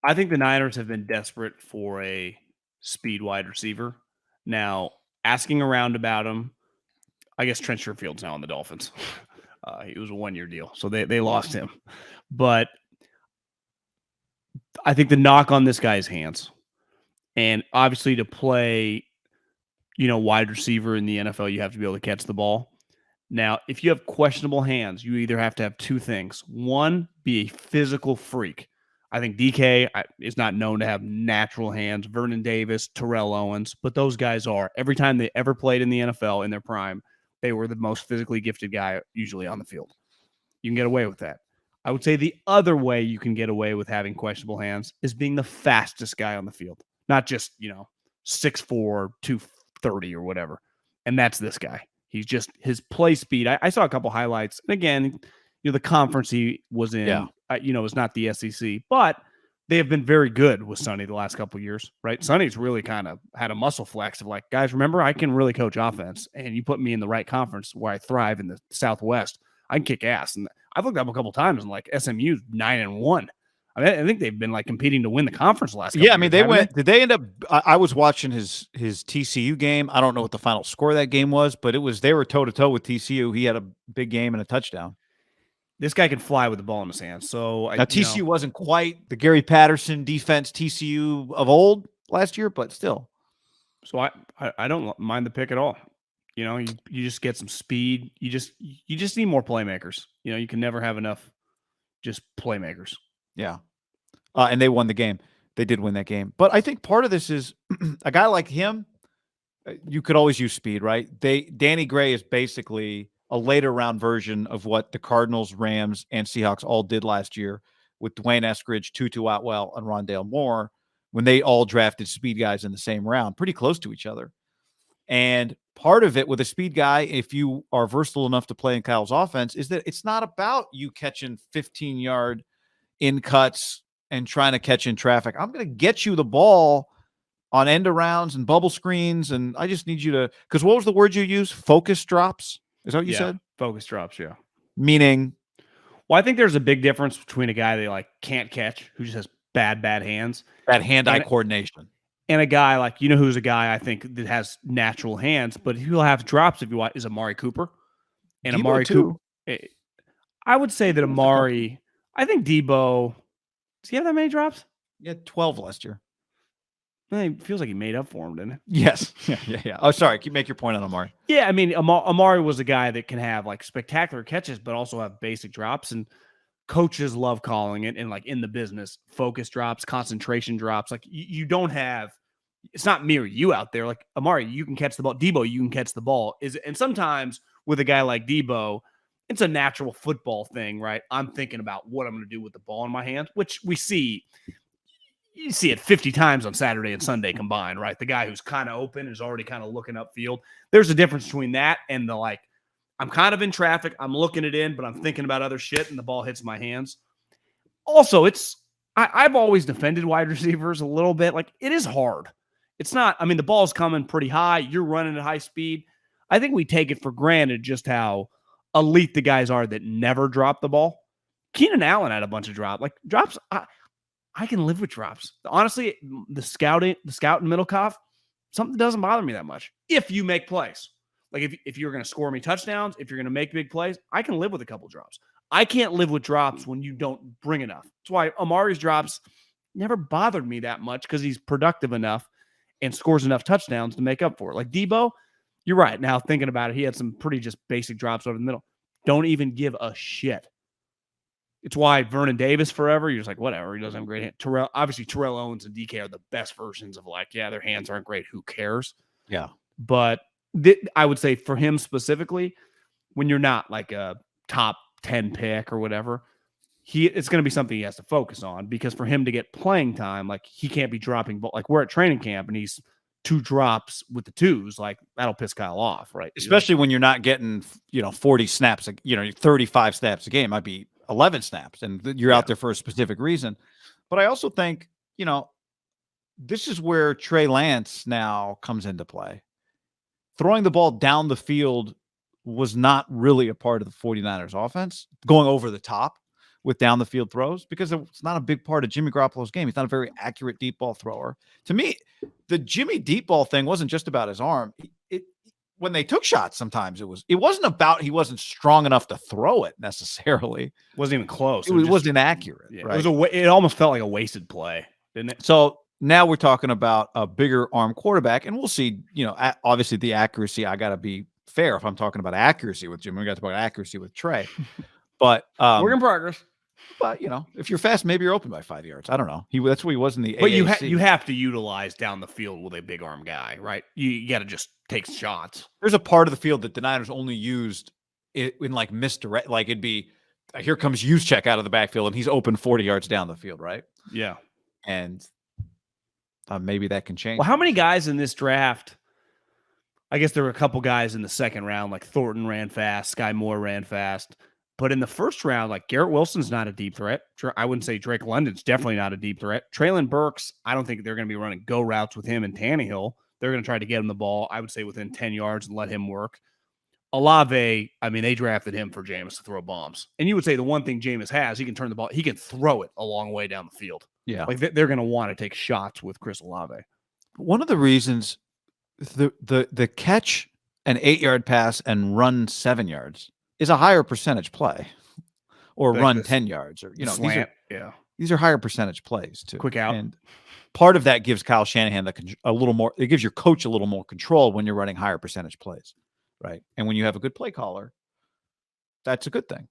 I think the Niners have been desperate for a speed wide receiver. Now, asking around about him, I guess Trent Sherfield's now on the Dolphins. It was a 1-year deal, so they lost him. But I think the knock on this guy's hands, and obviously to play, wide receiver in the NFL, you have to be able to catch the ball. Now, if you have questionable hands, you either have to have two things. One, be a physical freak. I think DK is not known to have natural hands. Vernon Davis, Terrell Owens, but those guys are. Every time they ever played in the NFL in their prime, they were the most physically gifted guy usually on the field. You can get away with that. I would say the other way you can get away with having questionable hands is being the fastest guy on the field, not just, 6'4", 230 or whatever. And that's this guy. He's just his play speed. I saw a couple highlights. And again, the conference he was in, is not the SEC, but they have been very good with Sonny the last couple of years, right? Sonny's really kind of had a muscle flex of like, guys, remember, I can really coach offense, and you put me in the right conference where I thrive in the Southwest, I can kick ass. And I've looked up a couple times and like SMU's 9-1. I think they've been like competing to win the conference last couple years, they went. Did they end up? I was watching his TCU game. I don't know what the final score of that game was, but they were toe to toe with TCU. He had a big game and a touchdown. This guy can fly with the ball in his hands. So now TCU wasn't quite the Gary Patterson defense TCU of old last year, but still. So I don't mind the pick at all. You just get some speed. You just need more playmakers. You can never have enough just playmakers. Yeah. And they won the game. They did win that game. But I think part of this is a guy like him, you could always use speed, right? Danny Gray is basically a later round version of what the Cardinals, Rams, and Seahawks all did last year with Dwayne Eskridge, Tutu Atwell, and Rondale Moore when they all drafted speed guys in the same round, pretty close to each other. And part of it with a speed guy, if you are versatile enough to play in Kyle's offense, is that it's not about you catching 15-yard in cuts and trying to catch in traffic. I'm going to get you the ball on end arounds and bubble screens. And I just need you to, because what was the word you used? Focus drops. Is that what you said? Focus drops. Yeah. Meaning, well, I think there's a big difference between a guy that like can't catch, who just has bad hands, bad hand-eye coordination, and a guy like, who's a guy I think that has natural hands, but he'll have drops if you want, is Amari Cooper. And Debo Amari too. Cooper, I would say that Amari, I think Debo, does he have that many drops? Yeah, 12 last year. It feels like he made up for him, didn't it? Yes. Yeah. Oh, sorry. Make your point on Amari. Yeah, I mean, Amari was a guy that can have like spectacular catches, but also have basic drops. And coaches love calling it, and like in the business, focus drops, concentration drops. Like you don't have, it's not mere you out there. Like Amari, you can catch the ball. Debo, you can catch the ball. And sometimes with a guy like Debo, it's a natural football thing, right? I'm thinking about what I'm going to do with the ball in my hand, which you see it 50 times on Saturday and Sunday combined, right? The guy who's kind of open is already kind of looking upfield. There's a difference between that and the like, I'm kind of in traffic, I'm looking it in, but I'm thinking about other shit and the ball hits my hands. Also, I've always defended wide receivers a little bit. Like, it is hard. It's not, I mean, the ball's coming pretty high. You're running at high speed. I think we take it for granted just how elite the guys are that never drop the ball. Keenan Allen had a bunch of drops. Like, drops, I can live with drops. Honestly, the scout and Middlekoff, something doesn't bother me that much. If you make plays. Like, if you're going to score me touchdowns, if you're going to make big plays, I can live with a couple drops. I can't live with drops when you don't bring enough. That's why Amari's drops never bothered me that much, because he's productive enough and scores enough touchdowns to make up for it. Like Debo, you're right. Now, thinking about it, he had some pretty just basic drops over the middle. Don't even give a shit. It's why Vernon Davis forever, you're just like, whatever. He doesn't have great hands. Terrell Owens and DK are the best versions of like, yeah, their hands aren't great. Who cares? Yeah. But I would say for him specifically, when you're not like a top 10 pick or whatever, it's going to be something he has to focus on, because for him to get playing time, like, he can't be dropping. But like, we're at training camp and he's 2 drops with the 2s, like, that'll piss Kyle off, right? Especially when you're not getting, 40 snaps, 35 snaps a game. Might be 11 snaps, and you're out there for a specific reason. But I also think, this is where Trey Lance now comes into play. Throwing the ball down the field was not really a part of the 49ers offense, going over the top, with down the field throws because it's not a big part of Jimmy Garoppolo's game. He's not a very accurate deep ball thrower. To me, the Jimmy deep ball thing wasn't just about his arm. When they took shots, sometimes it wasn't about he wasn't strong enough to throw it necessarily. Wasn't even close. It was inaccurate. Yeah, right? It almost felt like a wasted play, didn't it? So now we're talking about a bigger arm quarterback, and we'll see. Obviously the accuracy. I got to be fair if I'm talking about accuracy with Jimmy. We got to talk about accuracy with Trey, but work in progress. But if you're fast, maybe you're open by 5 yards. I don't know. That's where he was in the. But AAC. you have to utilize down the field with a big arm guy, right? You got to just take shots. There's a part of the field that the Niners only used in like misdirect. Like it'd be, here comes Juszczyk out of the backfield and he's open 40 yards down the field, right? Yeah, and maybe that can change. Well, how many guys in this draft? I guess there were a couple guys in the second round, like Thornton ran fast, Sky Moore ran fast. But in the first round, like Garrett Wilson's not a deep threat. I wouldn't say Drake London's definitely not a deep threat. Traylon Burks, I don't think they're going to be running go routes with him and Tannehill. They're going to try to get him the ball, I would say, within 10 yards and let him work. Olave, I mean, they drafted him for Jameis to throw bombs. And you would say the one thing Jameis has, he can turn the ball, he can throw it a long way down the field. Yeah. Like they're going to want to take shots with Chris Olave. One of the reasons the catch an 8-yard pass and run 7 yards is a higher percentage play, or like run 10 yards, or slant, these are higher percentage plays too. Quick out, and part of that gives Kyle Shanahan a little more. It gives your coach a little more control when you're running higher percentage plays, right? And when you have a good play caller, that's a good thing.